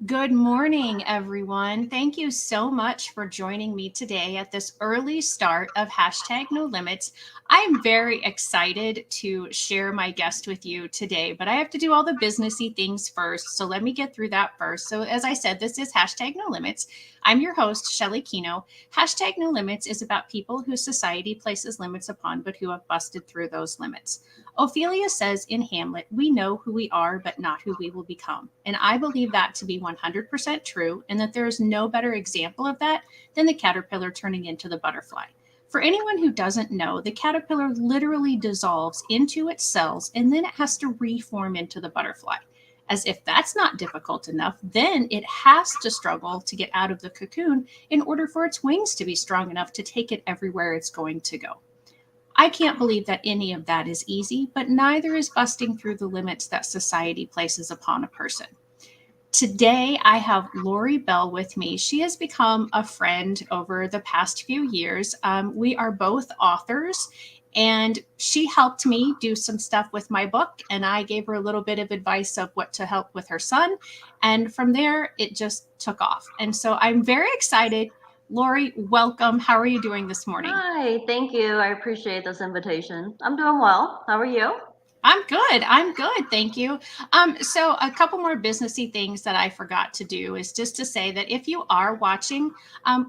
Good morning, everyone. Thank you so much for joining me today at this early start of hashtag no limits. I am very excited to share my guest with you today, but I have to do all the businessy things first. So let me get through that first. So as I said, this is hashtag no limits. I'm your host, Shelley Kenow. Hashtag no limits is about people who society places limits upon, but who have busted through those limits. Ophelia says in Hamlet, we know who we are, but not who we will become. And I believe that to be 100% true, and that there is no better example of that than the caterpillar turning into the butterfly. For anyone who doesn't know, the caterpillar literally dissolves into its cells and then it has to reform into the butterfly. As if that's not difficult enough, then it has to struggle to get out of the cocoon in order for its wings to be strong enough to take it everywhere it's going to go. I can't believe that any of that is easy, but neither is busting through the limits that society places upon a person. Today, I have Lori Bell with me. She has become a friend over the past few years. We are both authors, and she helped me do some stuff with my book, and I gave her a little bit of advice of what to help with her son. And from there, it just took off. And so I'm very excited. Lori, welcome. How are you doing this morning? Hi, thank you. I appreciate this invitation. I'm doing well. How are you? I'm good. I'm good. Thank you. So a couple more businessy things that I forgot to do is just to say that if you are watching,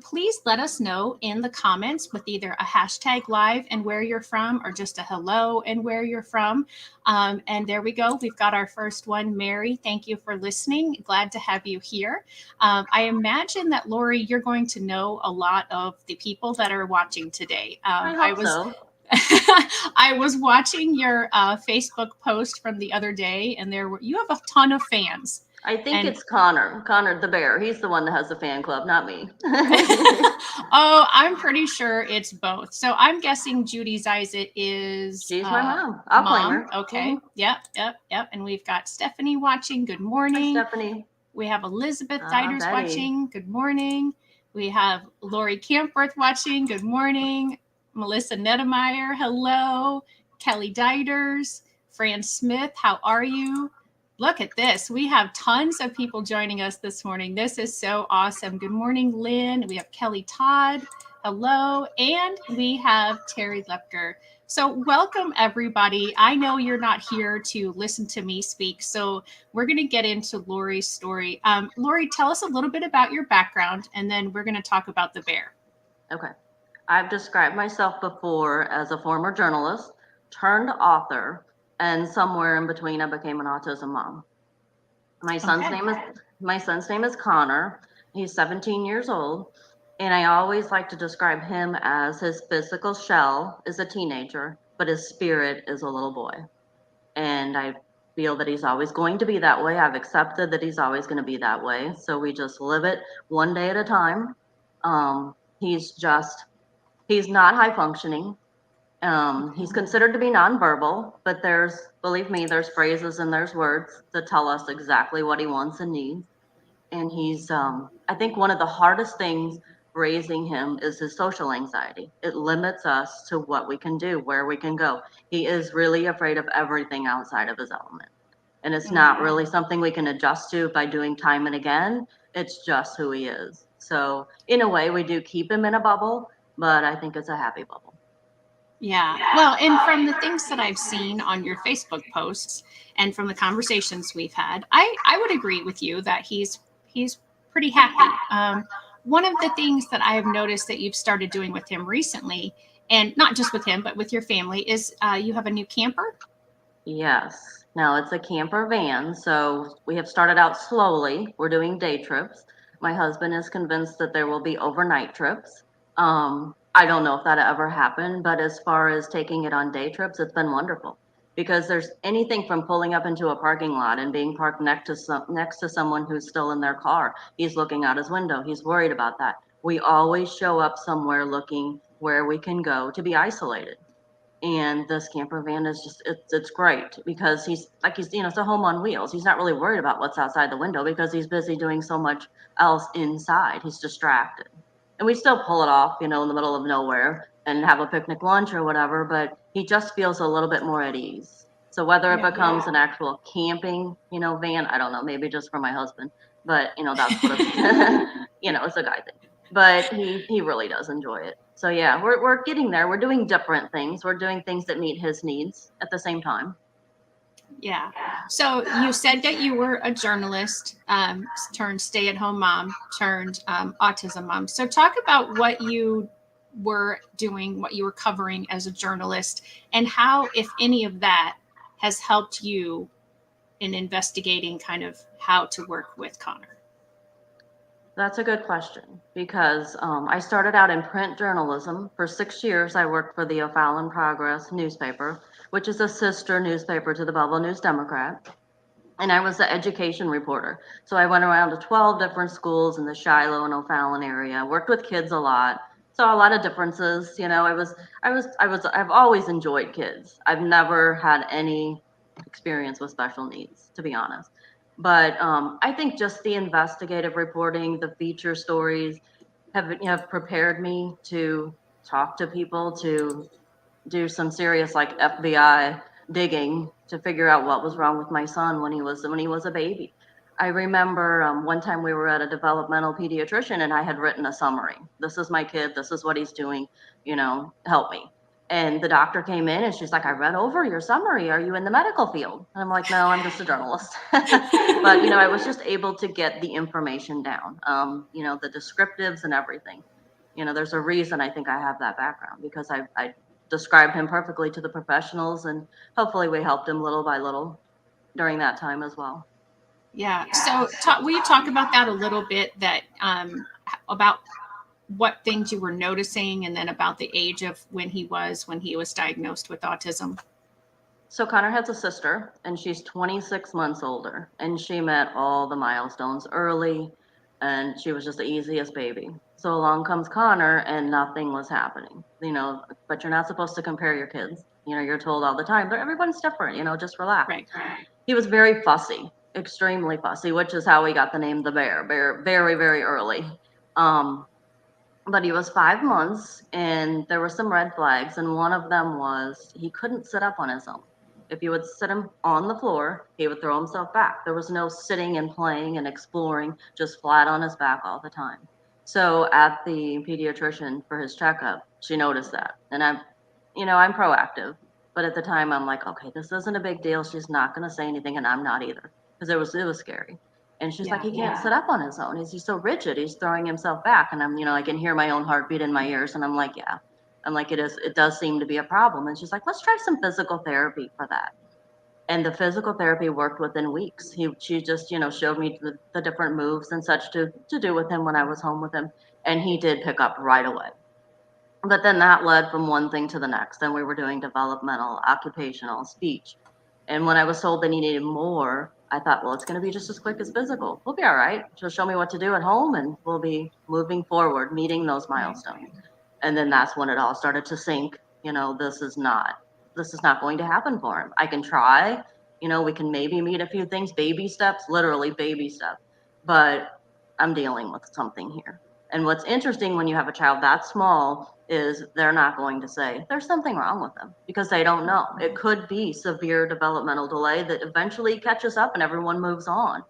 please let us know in the comments with either a hashtag live and where you're from, or just a hello and where you're from. And there we go. We've got our first one. Mary, thank you for listening. Glad to have you here. I imagine that Lori, you're going to know a lot of the people that are watching today. I I hope was so. I was watching your Facebook post from the other day, and you have a ton of fans. I think And it's Connor, Connor the bear. He's the one that has the fan club, not me. oh, I'm pretty sure it's both. So I'm guessing Judy Zizit is She's my mom. I'll claim mom. her. Okay. Yep. Yep. Yep. And we've got Stephanie watching. Good Hi, morning. Stephanie. We have Elizabeth Diders Betty. watching. Good morning. We have Lori Campworth watching. Good morning. Melissa Nedemeyer. Hello. Kelly Diders. Fran Smith. How are you? Look at this. We have tons of people joining us this morning. This is so awesome. Good morning, Lynn. We have Kelly Todd. Hello. And we have Terry Lepker. So, welcome everybody. I know you're not here to listen to me speak. So, we're going to get into Lori's story. Lori, tell us a little bit about your background, and then we're going to talk about the bear. Okay. I've described myself before as a former journalist, turned author, and somewhere in between I became an autism mom. My son's Okay. name is my son's name is Connor. He's 17 years old, and I always like to describe him as his physical shell is a teenager, but his spirit is a little boy. And I feel that he's always going to be that way. I've accepted that he's always going to be that way. So we just live it one day at a time. He's just he's not high functioning. He's considered to be nonverbal, but believe me, there's phrases and there's words that tell us exactly what he wants and needs. And I think one of the hardest things raising him is his social anxiety. It limits us to what we can do, where we can go. He is really afraid of everything outside of his element. And it's Oh, not wow. really something we can adjust to by doing time and again. It's just who he is. So, in a way, we do keep him in a bubble, but I think it's a happy bubble. Yeah. Well, and from the things that I've seen on your Facebook posts and from the conversations we've had, I would agree with you that he's pretty happy. One of the things that I have noticed that you've started doing with him recently, and not just with him, but with your family, is you have a new camper. Yes. Now it's a camper van, so we have started out slowly. We're doing day trips. My husband is convinced that there will be overnight trips. I don't know if that ever happened, but as far as taking it on day trips, it's been wonderful because there's anything from pulling up into a parking lot and being parked next to someone who's still in their car. He's looking out his window. He's worried about that. We always show up somewhere looking where we can go to be isolated, and this camper van is just it's great because he's it's a home on wheels. He's not really worried about what's outside the window because he's busy doing so much else inside. He's distracted, and we still pull it off, in the middle of nowhere and have a picnic lunch or whatever, but he just feels a little bit more at ease. So whether it Yeah. becomes an actual camping, van, I don't know, maybe just for my husband, but that's what it's, it's a guy thing. But he really does enjoy it. So yeah, we're getting there. We're doing different things. We're doing things that meet his needs at the same time. Yeah. So you said that you were a journalist, turned stay-at-home mom, turned autism mom. So talk about what you were doing, what you were covering as a journalist, and how, if any of that, has helped you in investigating kind of how to work with Connor. That's a good question because I started out in print journalism. For 6 years, I worked for the O'Fallon Progress newspaper, which is a sister newspaper to the Belleville News Democrat. And I was the education reporter. So I went around to 12 different schools in the Shiloh and O'Fallon area, worked with kids a lot, saw a lot of differences. I've always enjoyed kids. I've never had any experience with special needs, to be honest. But I think just the investigative reporting, the feature stories have prepared me to talk to people, to do some serious like FBI digging to figure out what was wrong with my son when he was a baby. I remember one time we were at a developmental pediatrician and I had written a summary. This is my kid. This is what he's doing. Help me. And the doctor came in and she's like, I read over your summary. Are you in the medical field? And I'm like, no, I'm just a journalist. But I was just able to get the information down. The descriptives and everything. There's a reason I think I have that background because I described him perfectly to the professionals, and hopefully we helped him little by little during that time as well. Yeah. So will you talk about that a little bit? That about what things you were noticing, and then about the age of when he was diagnosed with autism. So Connor has a sister, and she's 26 months older, and she met all the milestones early, and she was just the easiest baby. So along comes Connor, and nothing was happening. But you're not supposed to compare your kids. You're told all the time, but everyone's different. Just relax. Right. He was very fussy, extremely fussy, which is how we got the name the Bear. Bear, very, very early. Um, but he was 5 months, and there were some red flags, and one of them was he couldn't sit up on his own. If you would sit him on the floor, he would throw himself back. There was no sitting and playing and exploring, just flat on his back all the time. So at the pediatrician for his checkup, she noticed that, and I'm proactive. But at the time, I'm like, okay, this isn't a big deal. She's not going to say anything, and I'm not either, because it was scary. And she's like, Yeah. he can't sit up on his own. He's so rigid. He's throwing himself back. And I can hear my own heartbeat in my ears. And I'm like, yeah. I'm like, it does seem to be a problem. And she's like, let's try some physical therapy for that. And the physical therapy worked within weeks. She just, showed me the different moves and such to do with him when I was home with him. And he did pick up right away. But then that led from one thing to the next. Then we were doing developmental, occupational, speech. And when I was told that he needed more, I thought, well, it's going to be just as quick as physical. We'll be all right. She'll show me what to do at home, and we'll be moving forward, meeting those milestones. And then that's when it all started to sink. This is not going to happen for him. I can try. We can maybe meet a few things, baby steps, literally baby steps. But I'm dealing with something here. And what's interesting when you have a child that small is they're not going to say there's something wrong with them because they don't know. It could be severe developmental delay that eventually catches up and everyone moves on.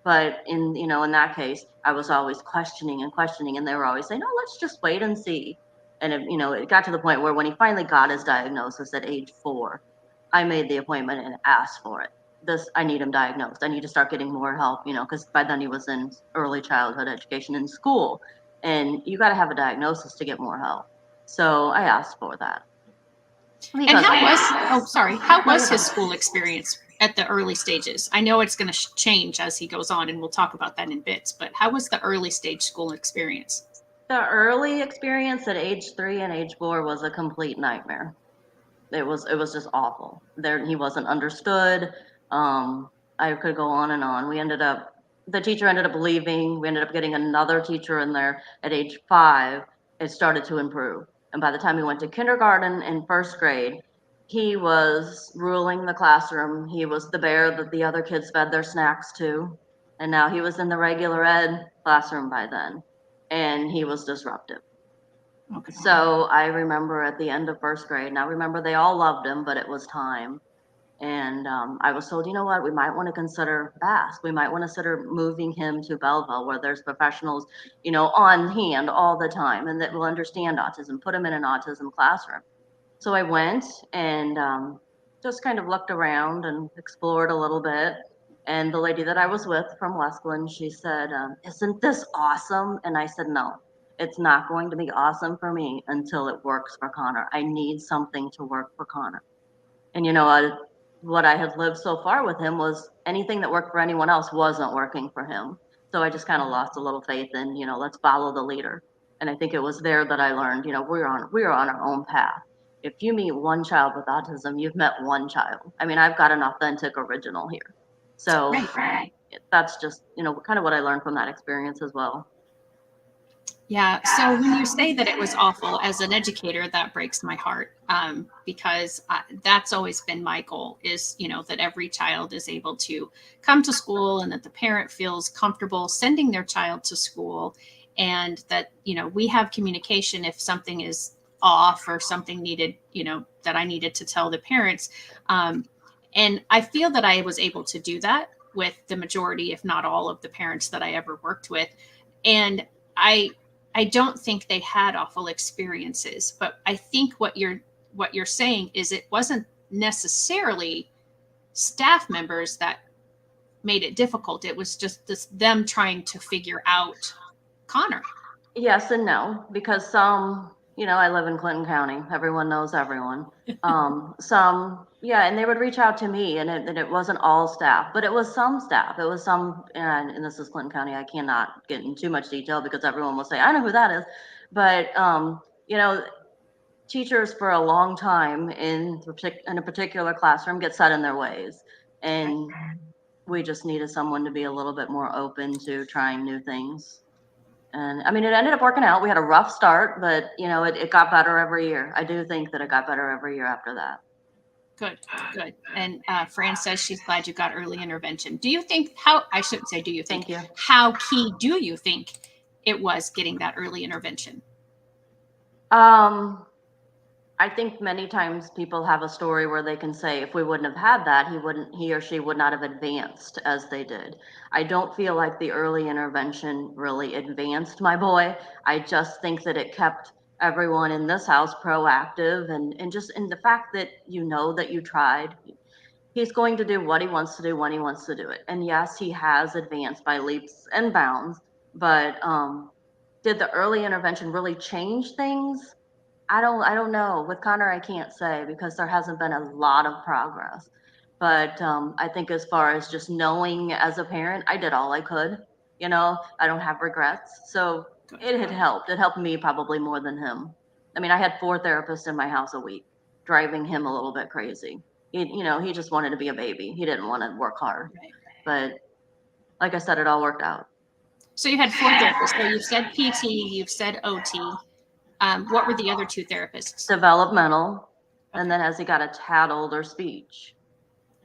But in that case, I was always questioning and questioning, and they were always saying, "Oh, let's just wait and see." And it got to the point where when he finally got his diagnosis at age 4, I made the appointment and asked for it. I need him diagnosed. I need to start getting more help, because by then he was in early childhood education in school, and you got to have a diagnosis to get more help. So I asked for that. And Because how was his school experience at the early stages? I know it's going to change as he goes on, and we'll talk about that in bits, but how was the early stage school experience? The early experience at age 3 and age 4 was a complete nightmare. It was just awful. There he wasn't understood. I could go on and on. The teacher ended up leaving. We ended up getting another teacher in there at age 5. It started to improve. And by the time he went to kindergarten and first grade, he was ruling the classroom. He was the bear that the other kids fed their snacks to. And now he was in the regular ed classroom by then. And he was disruptive. Okay. So I remember at the end of first grade, now remember they all loved him, but it was time. And I was told, you know what, we might want to consider Bass. We might want to consider moving him to Belleville, where there's professionals, on hand all the time and that will understand autism, put him in an autism classroom. So I went and just kind of looked around and explored a little bit. And the lady that I was with from Westland, she said, "Isn't this awesome?" And I said, "No, it's not going to be awesome for me until it works for Connor. I need something to work for Connor." And what I had lived so far with him was anything that worked for anyone else wasn't working for him. So I just kind of lost a little faith in, let's follow the leader. And I think it was there that I learned, we're on our own path. If you meet one child with autism, you've met one child. I mean, I've got an authentic original here. So Right. that's just, kind of what I learned from that experience as well. Yeah. So when you say that it was awful, as an educator, that breaks my heart, because that's always been my goal is, that every child is able to come to school and that the parent feels comfortable sending their child to school, and that, we have communication if something is off or something needed, that I needed to tell the parents. And I feel that I was able to do that with the majority, if not all, of the parents that I ever worked with. And I I don't think they had awful experiences, but I think what you're saying is it wasn't necessarily staff members that made it difficult. It was just them trying to figure out Connor. Yes and no, because some, I live in Clinton County. Everyone knows everyone. Some, yeah, and they would reach out to me, and it wasn't all staff, but it was some staff. It was some, and this is Clinton County. I cannot get in too much detail because everyone will say, "I know who that is," but you know, teachers for a long time in a particular classroom get set in their ways, Right. and we just needed someone to be a little bit more open to trying new things. And I mean, it ended up working out. We had a rough start, but it got better every year. I do think that it got better every year after that. Good, good. And Fran says she's glad you got early intervention. Do you think how, I shouldn't say do you think, Thank you. how key do you think it was getting that early intervention? Um, I think many times people have a story where they can say, if we wouldn't have had that, he or she would not have advanced as they did. I don't feel like the early intervention really advanced my boy. I just think that it kept everyone in this house proactive, and just in the fact that that you tried. He's going to do what he wants to do when he wants to do it. And yes, he has advanced by leaps and bounds, but did the early intervention really change things? I don't know. With Connor, I can't say because there hasn't been a lot of progress. But I think as far as just knowing as a parent, I did all I could. I don't have regrets. So Good. it had helped. It helped me probably more than him. I mean, I had 4 therapists in my house a week, driving him a little bit crazy. He just wanted to be a baby. He didn't want to work hard. Right. But like I said, it all worked out. So you had 4 therapists. So you've said PT, you've said OT. What were the other 2 therapists? Developmental, and Okay. then as he got a tad older, speech.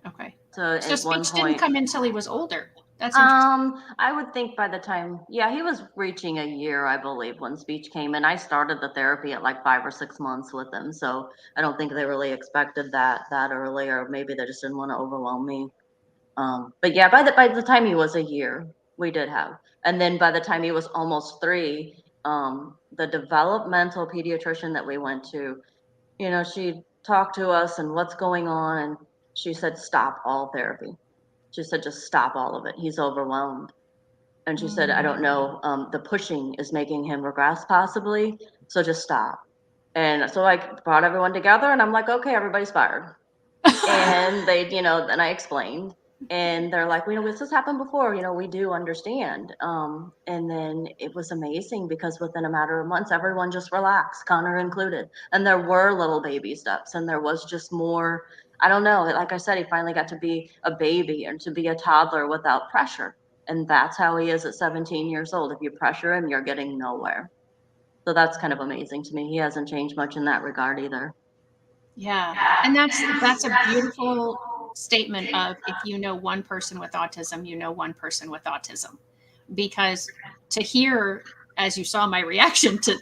Okay. So So at one speech didn't point, come in until he was older. That's interesting. I would think by the time, yeah, he was reaching a year, I believe, when speech came, and I started the therapy at like 5 or 6 months with him. So I don't think they really expected that early, or maybe they just didn't want to overwhelm me. But yeah, by the time he was a year, we did have, and then by the time he was almost 3, the developmental pediatrician that we went to, she talked to us and what's going on, and she said, "Stop all therapy." She said, "Just stop all of it. He's overwhelmed." And she said, "I don't know, the pushing is making him regress possibly, so just stop." And so I brought everyone together and I'm like, "Okay, everybody's fired." And they, then I explained, and they're like, this has happened before, we do understand. And then it was amazing because within a matter of months, everyone just relaxed, Connor included. And there were little baby steps, and there was just more, I don't know, like I said, he finally got to be a baby and to be a toddler without pressure. And that's how he is at 17 years old. If you pressure him, you're getting nowhere. So that's kind of amazing to me. He hasn't changed much in that regard either. Yeah. And that's a beautiful statement of if you know one person with autism, you know one person with autism. Because to hear, as you saw my reaction to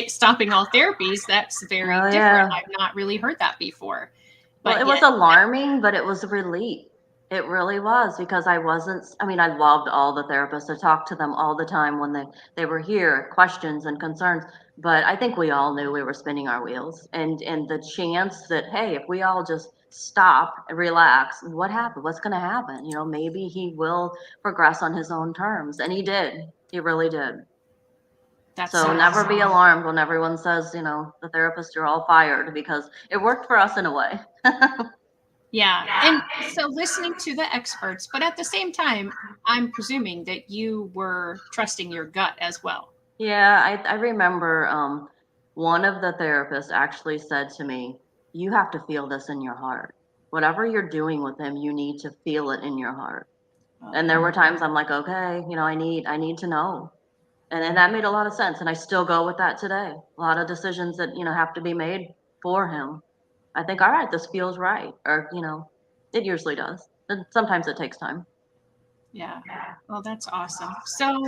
stopping all therapies, that's very Oh different. yeah. I've not really heard that before. Well, but it was yet, alarming, but it was a relief. It really was because I mean, I loved all the therapists. I talked to them all the time when they were here, questions and concerns. But I think we all knew we were spinning our wheels. And the chance that, hey, if we all just stop and relax, what happened? What's going to happen? You know, maybe he will progress on his own terms. And he did. He really did. that's So so never be awesome. alarmed when everyone says, you know, the therapist, you're all fired because it worked for us in a way. Yeah. And so listening to the experts, but at the same time, I'm presuming that you were trusting your gut as well. Yeah, I remember one of the therapists actually said to me, "You have to feel this in your heart. Whatever you're doing with him, you need to feel it in your heart." And there Oh, were times I'm like, "Okay, you know, I need to know." And that made a lot of sense, and I still go with that today. A lot of decisions that, you know, have to be made for him. I think, "All right, this feels right," or, you know, it usually does. And sometimes it takes time. yeah. Well, that's awesome. So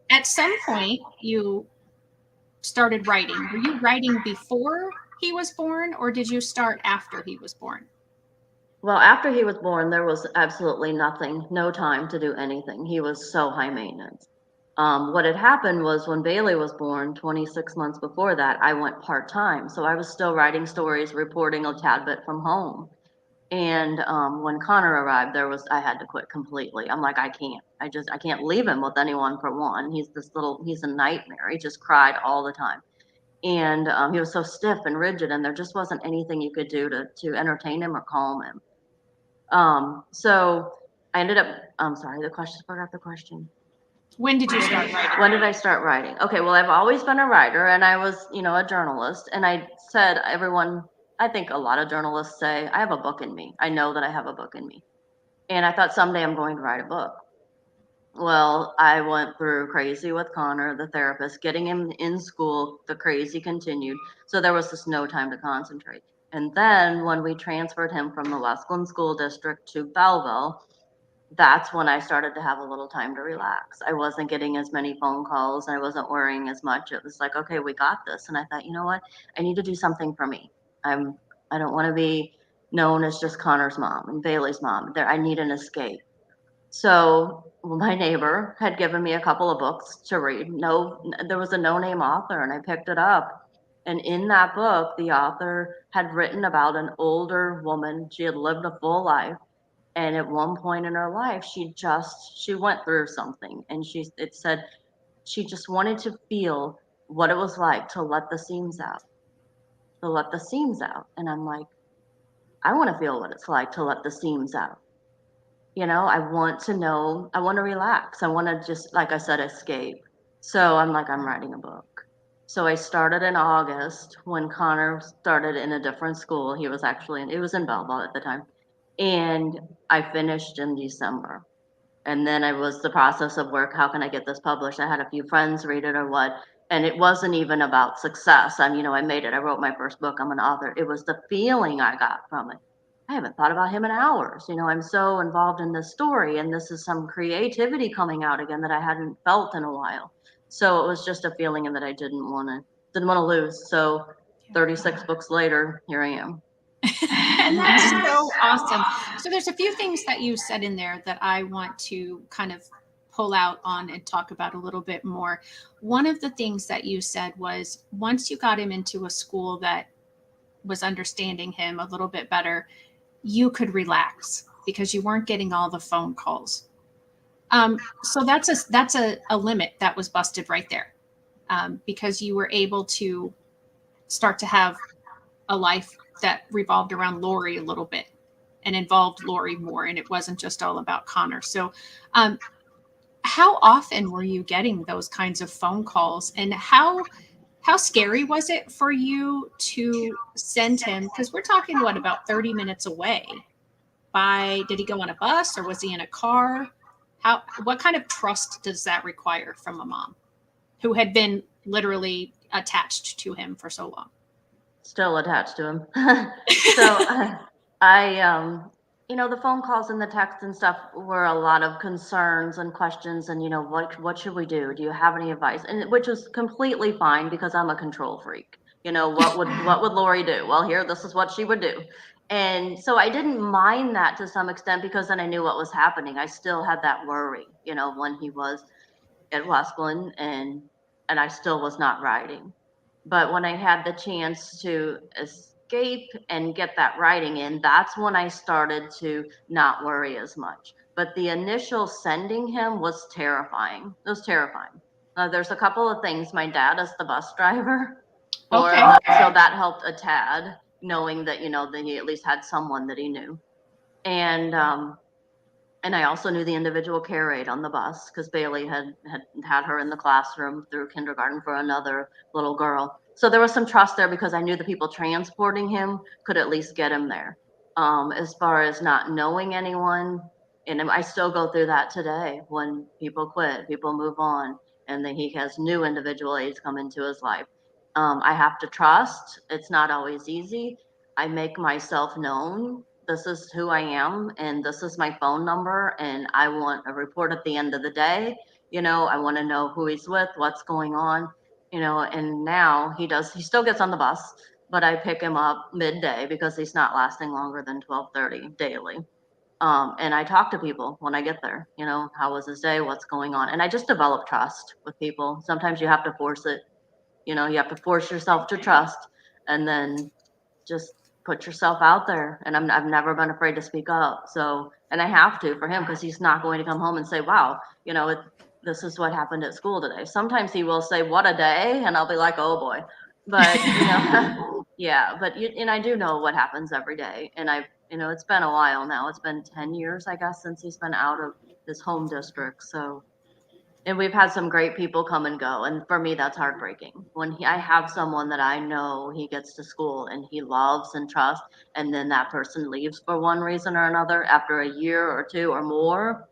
at some point, you started writing. Were you writing before he was born, or did you start after he was born? Well, after he was born, there was absolutely nothing, no time to do anything. He was so high maintenance. What had happened was when Bailey was born, 26 months before that, I went part time. So I was still writing stories, reporting a tad bit from home. And when Connor arrived, I had to quit completely. I'm like, I can't leave him with anyone for one. He's a nightmare. He just cried all the time. And he was so stiff and rigid, and there just wasn't anything you could do to entertain him or calm him. So I ended up, I'm sorry, forgot the question. When did you start writing? When did I start writing? Okay, well, I've always been a writer and I was, you know, a journalist. And I said, I think a lot of journalists say, I have a book in me. I know that I have a book in me. And I thought someday I'm going to write a book. Well, I went through crazy with Connor, the therapist, getting him in school. The crazy continued. So there was just no time to concentrate. And then when we transferred him from the Westland School District to Belleville, that's when I started to have a little time to relax. I wasn't getting as many phone calls. I wasn't worrying as much. It was like, okay, we got this. And I thought, you know what? I need to do something for me. I don't want to be known as just Connor's mom and Bailey's mom. I need an escape. So my neighbor had given me a couple of books to read. There was a no-name author, and I picked it up. And in that book, the author had written about an older woman. She had lived a full life, and at one point in her life, she went through something, and it said she just wanted to feel what it was like to let the seams out, to let the seams out. And I'm like, I want to feel what it's like to let the seams out. You know, I want to know, I want to relax. I want to just, like I said, escape. So I'm like, I'm writing a book. So I started in August when Connor started in a different school. It was in Belleville at the time. And I finished in December. And then it was the process of work. How can I get this published? I had a few friends read it or what. And it wasn't even about success. You know, I made it. I wrote my first book. I'm an author. It was the feeling I got from it. I haven't thought about him in hours. You know, I'm so involved in this story, and this is some creativity coming out again that I hadn't felt in a while. So it was just a feeling that I didn't want to lose. So 36 books later, here I am. And that's so awesome. So there's a few things that you said in there that I want to kind of pull out on and talk about a little bit more. One of the things that you said was once you got him into a school that was understanding him a little bit better, you could relax because you weren't getting all the phone calls. So that's a limit that was busted right there, because you were able to start to have a life that revolved around Lori a little bit and involved Lori more, and it wasn't just all about Connor. So, how often were you getting those kinds of phone calls, and how scary was it for you to send him? Because we're talking what about 30 minutes away. By did he go on a bus or was he in a car? How what kind of trust does that require from a mom who had been literally attached to him for so long? Still attached to him. So I you know, the phone calls and the texts and stuff were a lot of concerns and questions and, you know, what should we do? Do you have any advice? And which was completely fine because I'm a control freak. You know, what would Lori do? Well, here, this is what she would do. And so I didn't mind that to some extent because then I knew what was happening. I still had that worry, when he was at Westland and I still was not riding. But when I had the chance to escape and get that riding in, that's when I started to not worry as much. But the initial sending him was terrifying. It was terrifying. There's a couple of things. My dad is the bus driver for him, Okay. so that helped a tad, knowing that that he at least had someone that he knew. And I also knew the individual care aide on the bus because Bailey had her in the classroom through kindergarten for another little girl. So there was some trust there because I knew the people transporting him could at least get him there. As far as not knowing anyone, and I still go through that today when people quit, people move on, and then he has new individual aides come into his life. I have to trust. It's not always easy. I make myself known. This is who I am, and this is my phone number, and I want a report at the end of the day. I want to know who he's with, what's going on, and now he still gets on the bus, but I pick him up midday because he's not lasting longer than 12:30 daily. And I talk to people when I get there, how was his day, what's going on, and I just develop trust with people. Sometimes you have to force it, you have to force yourself to trust, and then just put yourself out there. And I've never been afraid to speak up. So, and I have to for him because he's not going to come home and say, wow, this is what happened at school today. Sometimes he will say, what a day. And I'll be like, oh boy. But, yeah, and I do know what happens every day. And it's been a while now. It's been 10 years, I guess, since he's been out of his home district. So, and we've had some great people come and go, and for me, that's heartbreaking. When I have someone that I know he gets to school and he loves and trusts, and then that person leaves for one reason or another after a year or two or more,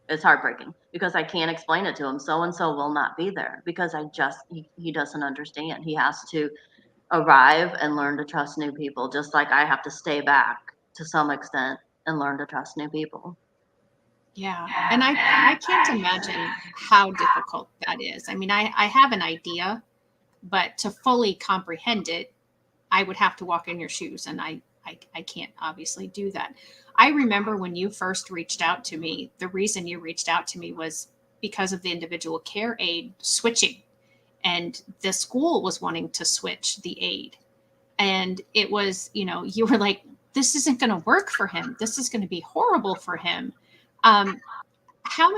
it's heartbreaking because I can't explain it to him. So and so will not be there because he doesn't understand. He has to arrive and learn to trust new people, just like I have to stay back to some extent and learn to trust new people. Yeah. And I can't imagine how difficult that is. I mean, I have an idea, but to fully comprehend it, I would have to walk in your shoes, and I can't obviously do that. I remember when you first reached out to me, the reason you reached out to me was because of the individual care aide switching, and the school was wanting to switch the aide. And it was, you were like, this isn't going to work for him. This is going to be horrible for him. Um, how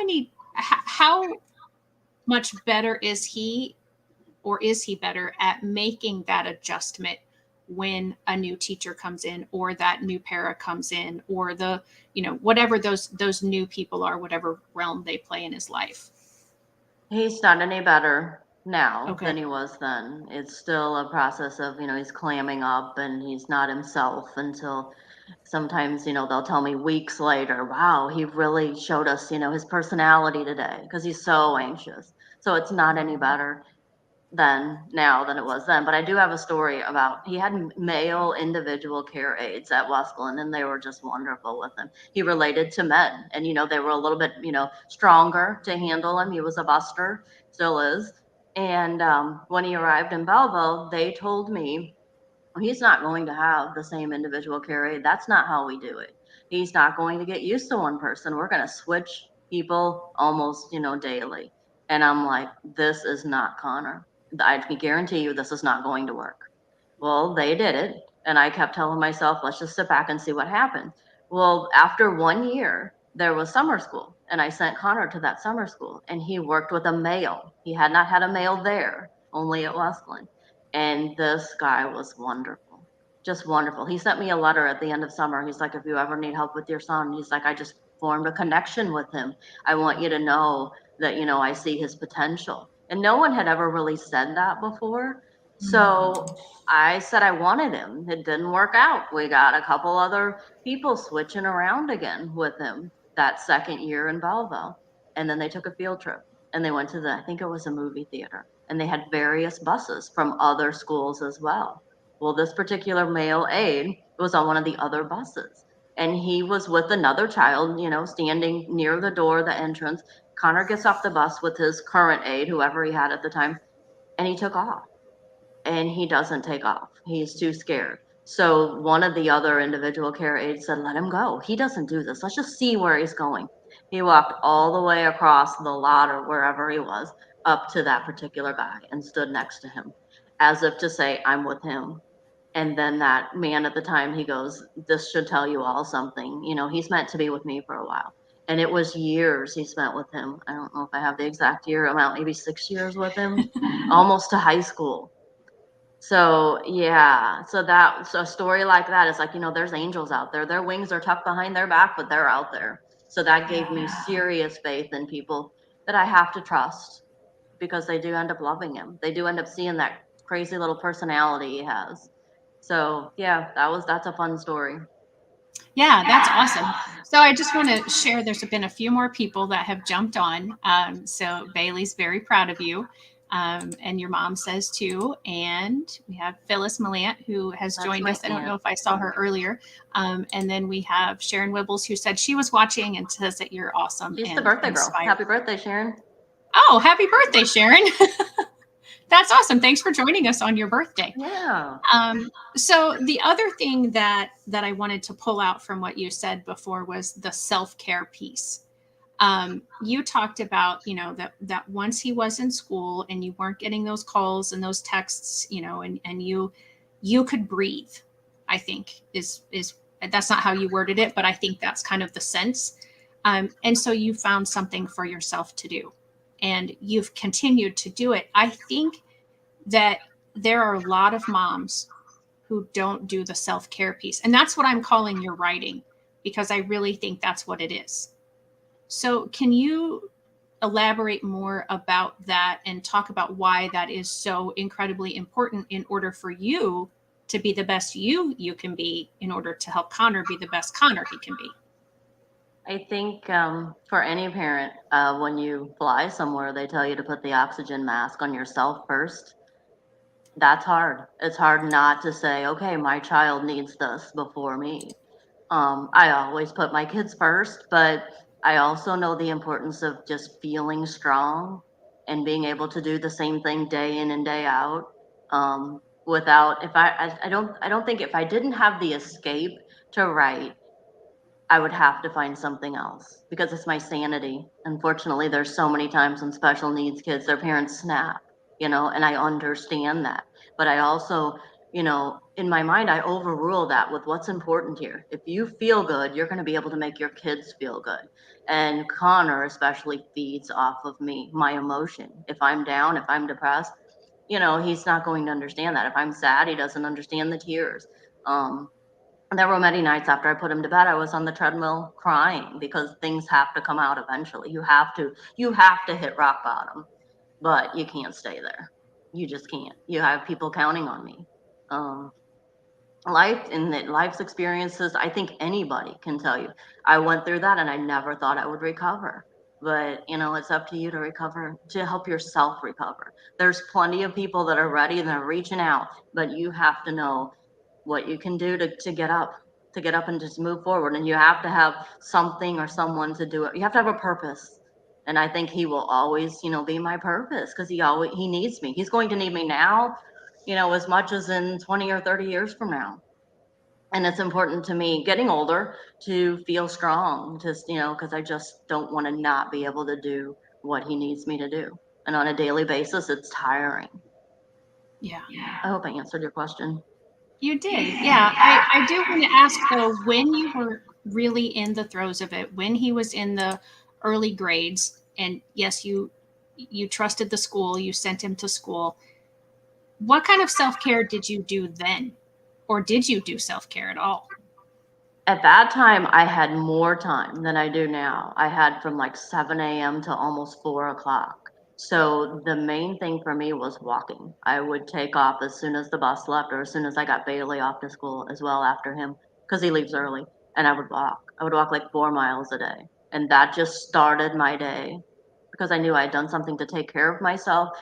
much better is he, or is he better at making that adjustment when a new teacher comes in, or that new para comes in, or whatever those new people are, whatever realm they play in his life? He's not any better now Okay. than he was then. It's still a process of, he's clamming up and he's not himself until sometimes, they'll tell me weeks later, wow, he really showed us, his personality today because he's so anxious. So it's not any better now than it was then. But I do have a story about he had male individual care aides at Westland, and they were just wonderful with him. He related to men, and they were a little bit stronger to handle him. He was a buster, still is. And when he arrived in Belleville, they told me he's not going to have the same individual care aide. That's not how we do it. He's not going to get used to one person. We're going to switch people almost, daily. And I'm like, this is not Connor. I can guarantee you this is not going to work. Well, they did it. And I kept telling myself, let's just sit back and see what happens. Well, after 1 year, there was summer school. And I sent Connor to that summer school. And he worked with a male. He had not had a male there, only at Westland. And this guy was wonderful, just wonderful. He sent me a letter at the end of summer. He's like, if you ever need help with your son, he's like, I just formed a connection with him. I want you to know that, I see his potential. And no one had ever really said that before. So I said I wanted him. It didn't work out. We got a couple other people switching around again with him that second year in Belleville. And then they took a field trip and they went to I think it was a movie theater, and they had various buses from other schools as well. Well, this particular male aide was on one of the other buses, and he was with another child, standing near the door, the entrance. Connor gets off the bus with his current aide, whoever he had at the time, and he took off. And he doesn't take off. He's too scared. So one of the other individual care aides said, let him go. He doesn't do this. Let's just see where he's going. He walked all the way across the lot or wherever he was up to that particular guy and stood next to him as if to say, I'm with him. And then that man at the time, he goes, this should tell you all something. You know, he's meant to be with me for a while. And it was years he spent with him. I don't know if I have the exact year amount, maybe 6 years with him, almost to high school. So yeah, so a story like that is like, there's angels out there. Their wings are tucked behind their back, but they're out there. So that gave me serious faith in people that I have to trust because they do end up loving him. They do end up seeing that crazy little personality he has. So yeah, that's a fun story. Yeah, that's awesome. So I just want to share there's been a few more people that have jumped on. So Bailey's very proud of you. And your mom says too. And we have Phyllis Millant, who has That's joined my us. I don't aunt. know if I saw her earlier. And then we have Sharon Wibbles, who said she was watching and says that you're awesome She's the and birthday girl. inspired. Happy birthday, Sharon. Oh, happy birthday, Sharon. That's awesome. Thanks for joining us on your birthday. Yeah. So the other thing that I wanted to pull out from what you said before was the self-care piece. You talked about, that once he was in school and you weren't getting those calls and those texts, and you could breathe, I think is that's not how you worded it, but I think that's kind of the sense. And so you found something for yourself to do and you've continued to do it. I think that there are a lot of moms who don't do the self-care piece. And that's what I'm calling your writing, because I really think that's what it is. So can you elaborate more about that and talk about why that is so incredibly important in order for you to be the best you can be in order to help Connor be the best Connor he can be? I think for any parent, when you fly somewhere, they tell you to put the oxygen mask on yourself first. That's hard. It's hard not to say, okay, my child needs this before me. I always put my kids first, but I also know the importance of just feeling strong and being able to do the same thing day in and day out. Without, if I don't think if I didn't have the escape to write, I would have to find something else because it's my sanity. Unfortunately, there's so many times when special needs kids, their parents snap, and I understand that. But I also, in my mind, I overrule that with what's important here. If you feel good, you're going to be able to make your kids feel good. And Connor especially feeds off of me, my emotion. If I'm down, if I'm depressed, he's not going to understand that. If I'm sad, he doesn't understand the tears. Um, there were many nights after I put him to bed, I was on the treadmill crying because things have to come out eventually. You have to hit rock bottom, but you can't stay there. You just can't. You have people counting on me. Um, life's experiences, I think anybody can tell you. I went through that and I never thought I would recover. But, it's up to you to recover, to help yourself recover. There's plenty of people that are ready and they're reaching out, but you have to know what you can do to get up and just move forward. And you have to have something or someone to do it. You have to have a purpose. And I think he will always, be my purpose because he needs me. He's going to need me now, as much as in 20 or 30 years from now. And it's important to me getting older to feel strong, just, because I just don't want to not be able to do what he needs me to do. And on a daily basis, it's tiring. Yeah. I hope I answered your question. You did. Yeah. I do want to ask though, when you were really in the throes of it, when he was in the early grades, and yes, you trusted the school, you sent him to school. What kind of self-care did you do then? Or did you do self-care at all? At that time, I had more time than I do now. I had from like 7 a.m. to almost 4 o'clock. So the main thing for me was walking. I would take off as soon as the bus left or as soon as I got Bailey off to school as well after him because he leaves early. And I would walk. I would walk like 4 miles a day. And that just started my day because I knew I had done something to take care of myself,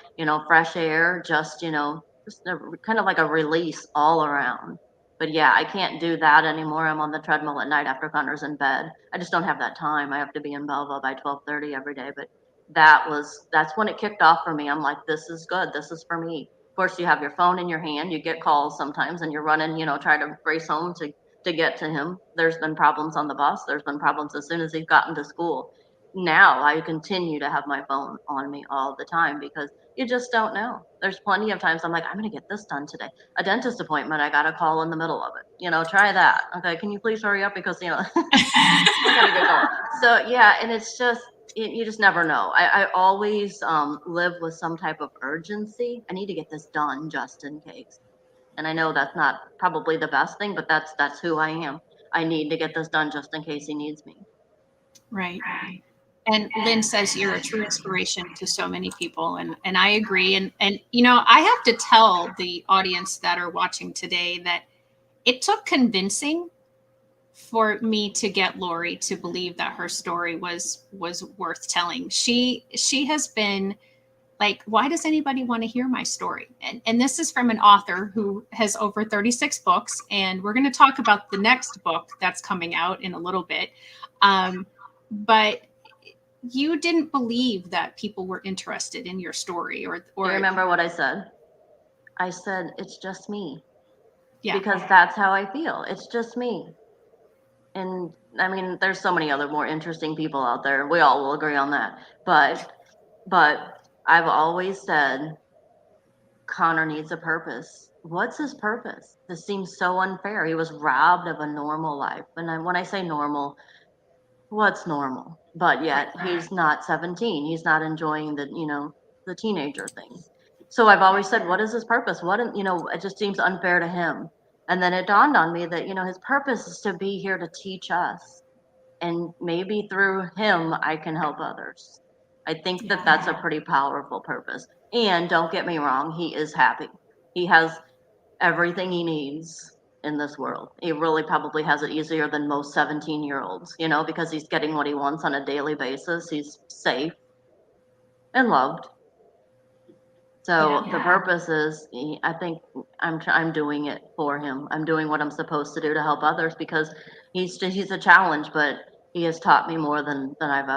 fresh air, just kind of like a release all around. But yeah, I can't do that anymore. I'm on the treadmill at night after Connor's in bed. I just don't have that time. I have to be in Belleville by 12:30 every day. But that's when it kicked off for me. I'm like, this is good. This is for me. Of course, you have your phone in your hand, you get calls sometimes, and you're running, try to race home to get to him. There's been problems on the bus. There's been problems as soon as he's gotten to school. Now I continue to have my phone on me all the time because you just don't know. There's plenty of times I'm like, I'm going to get this done today. A dentist appointment, I got a call in the middle of it. Try that. Okay, can you please hurry up because I gotta get going. So yeah, and it's just you just never know. I always live with some type of urgency. I need to get this done just in case. And I know that's not probably the best thing, but that's who I am. I need to get this done just in case he needs me. Right. And Lynn says you're a true inspiration to so many people, and I agree. And I have to tell the audience that are watching today that it took convincing for me to get Lori to believe that her story was worth telling. She has been like, why does anybody want to hear my story? And this is from an author who has over 36 books, and we're going to talk about the next book that's coming out in a little bit. But you didn't believe that people were interested in your story, or Do you remember what I said? I said it's just me. Yeah. Because that's how I feel. It's just me. And I mean, there's so many other more interesting people out there. We all will agree on that. But I've always said Connor needs a purpose. What's his purpose? This seems so unfair. He was robbed of a normal life. And when I say normal, what's normal? But yet he's not 17. He's not enjoying the teenager thing. So I've always said, what is his purpose? It just seems unfair to him. And then it dawned on me that, his purpose is to be here to teach us. And maybe through him, I can help others. I think that that's a pretty powerful purpose. And don't get me wrong, he is happy. He has everything he needs in this world. He really probably has it easier than most 17-year-olds, because he's getting what he wants on a daily basis. He's safe and loved. So the purpose is, I think I'm doing it for him. I'm doing what I'm supposed to do to help others because he's a challenge, but he has taught me more than I've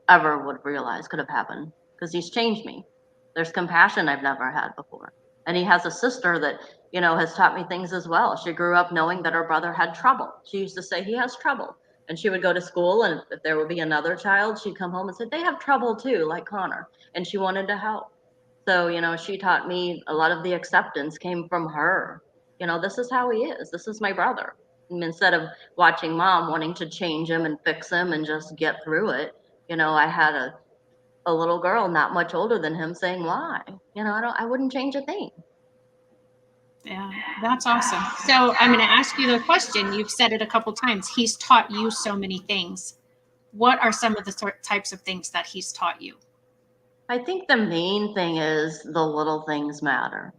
ever would realize could have happened because he's changed me. There's compassion I've never had before. And he has a sister that, has taught me things as well. She grew up knowing that her brother had trouble. She used to say he has trouble. And she would go to school, and if there would be another child, she'd come home and say, they have trouble too, like Connor. And she wanted to help. So, she taught me a lot of the acceptance came from her. This is how he is. This is my brother. And instead of watching mom wanting to change him and fix him and just get through it, I had a little girl not much older than him saying, why? I wouldn't change a thing. Yeah, that's awesome. So I'm going to ask you the question. You've said it a couple times. He's taught you so many things. What are some of the types of things that he's taught you? I think the main thing is the little things matter.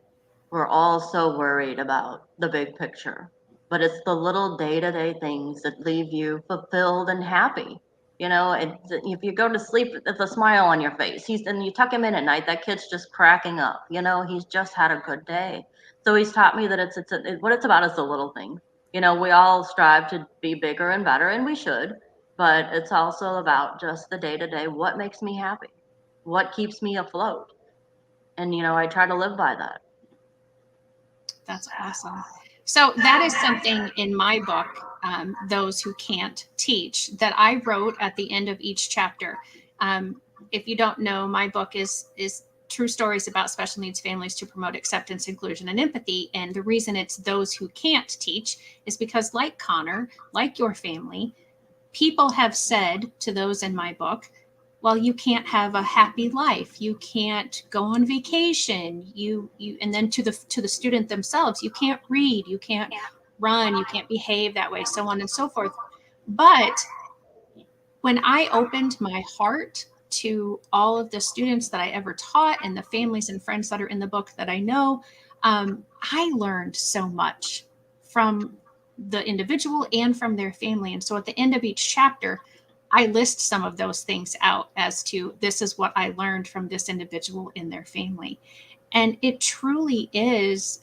We're all so worried about the big picture, but it's the little day-to-day things that leave you fulfilled and happy. If you go to sleep with a smile on your face, and you tuck him in at night, that kid's just cracking up. He's just had a good day. So he's taught me that what it's about is the little things. We all strive to be bigger and better, and we should, but it's also about just the day-to-day. What makes me happy? What keeps me afloat? And, I try to live by that. That's awesome. So that is something in my book, Those Who Can't Teach, that I wrote at the end of each chapter. If you don't know, my book is true stories about special needs families to promote acceptance, inclusion, and empathy. And the reason it's Those Who Can't Teach is because, like Connor, like your family, people have said to those in my book, well, you can't have a happy life. You can't go on vacation. And then to the student themselves, you can't read, you can't run, you can't behave that way, so on and so forth. But when I opened my heart to all of the students that I ever taught and the families and friends that are in the book that I know, I learned so much from the individual and from their family. And so at the end of each chapter, I list some of those things out as to this is what I learned from this individual in their family. And it truly is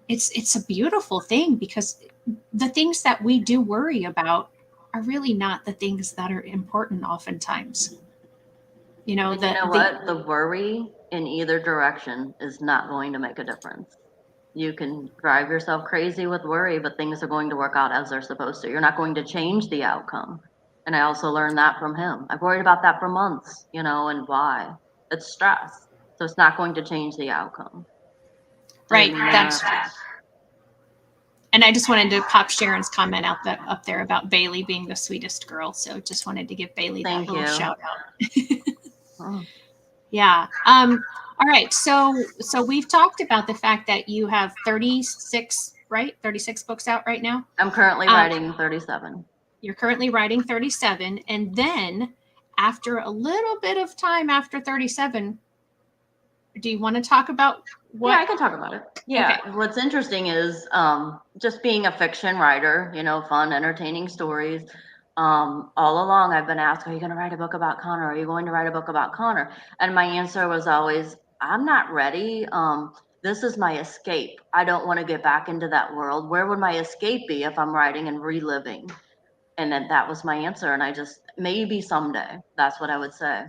it's a beautiful thing because the things that we do worry about are really not the things that are important oftentimes. The worry in either direction is not going to make a difference. You can drive yourself crazy with worry, but things are going to work out as they're supposed to. You're not going to change the outcome. And I also learned that from him. I've worried about that for months, and why? It's stress. So it's not going to change the outcome. Right. And That's and I just wanted to pop Sharon's comment up there about Bailey being the sweetest girl. So just wanted to give Bailey that little shout out. Oh, Yeah. All right. So we've talked about the fact that you have 36, right? 36 books out right now. I'm currently writing 37. You're currently writing 37, and then after a little bit of time after 37, do you want to talk about what? Yeah, I can talk about it. Yeah. Okay. What's interesting is just being a fiction writer, fun, entertaining stories. All along, I've been asked, are you going to write a book about Connor? Are you going to write a book about Connor? And my answer was always, I'm not ready. This is my escape. I don't want to get back into that world. Where would my escape be if I'm writing and reliving? And then that was my answer. And I just, maybe someday, that's what I would say.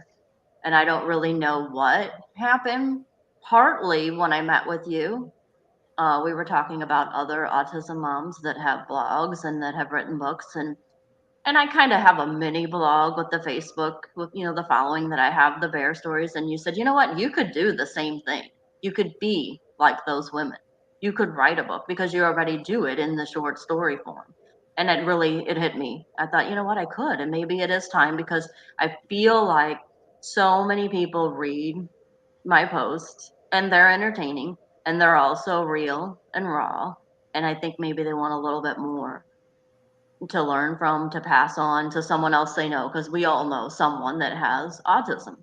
And I don't really know what happened. Partly when I met with you, we were talking about other autism moms that have blogs and that have written books, and I kind of have a mini blog with the Facebook with the following that I have, the bear stories. And you said, you know what, you could do the same thing. You could be like those women. You could write a book because you already do it in the short story form. And it hit me. I thought, you know what, I could, and maybe it is time, because I feel like so many people read my posts and they're entertaining and they're also real and raw. And I think maybe they want a little bit more to learn from, to pass on to someone else they know, because we all know someone that has autism.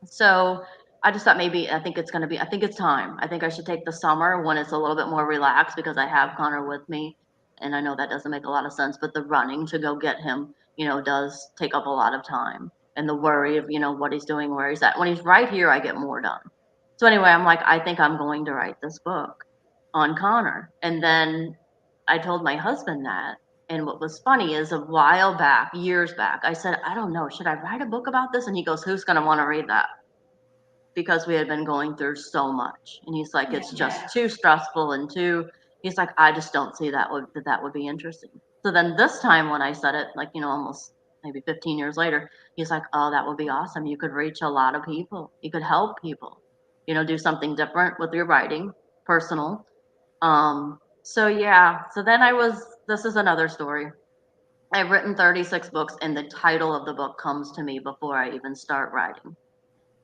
So I just thought maybe I think it's time. I think I should take the summer when it's a little bit more relaxed, because I have Connor with me. And I know that doesn't make a lot of sense, but the running to go get him, does take up a lot of time. And the worry of, what he's doing, where he's at. When he's right here, I get more done. So anyway, I'm like, I think I'm going to write this book on Connor. And then I told my husband that. And what was funny is, a while back, years back, I said, I don't know, should I write a book about this? And he goes, who's going to want to read that? Because we had been going through so much. And he's like, it's just too stressful and he's like, I just don't see that would be interesting. So then this time when I said it, like, almost maybe 15 years later, he's like, oh, that would be awesome. You could reach a lot of people. You could help people, do something different with your writing, personal. So yeah, so then this is another story. I've written 36 books, and the title of the book comes to me before I even start writing.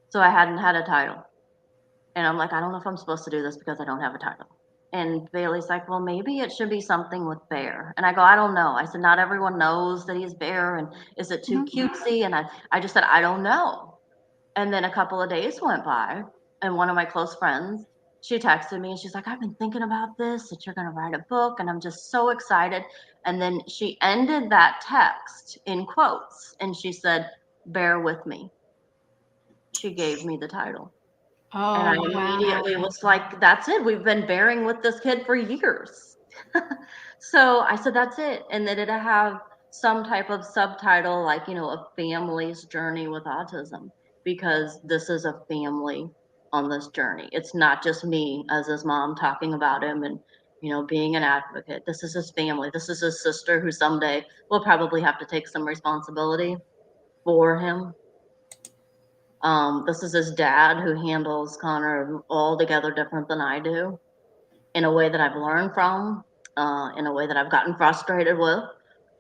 So I hadn't had a title. And I'm like, I don't know if I'm supposed to do this because I don't have a title. And Bailey's like, well, maybe it should be something with bear. And I go, I don't know. I said, not everyone knows that he's bear. And is it too cutesy? And I just said, I don't know. And then a couple of days went by, and one of my close friends, she texted me and she's like, I've been thinking about this, that you're going to write a book. And I'm just so excited. And then she ended that text in quotes and she said, bear with me. She gave me the title. And I Oh, immediately wow. was like, that's it. We've been bearing with this kid for years. So I said, that's it. And that it'd have some type of subtitle, like, a family's journey with autism, because this is a family on this journey. It's not just me as his mom talking about him and, being an advocate. This is his family. This is his sister, who someday will probably have to take some responsibility for him. This is his dad, who handles Connor altogether different than I do, in a way that I've learned from, in a way that I've gotten frustrated with.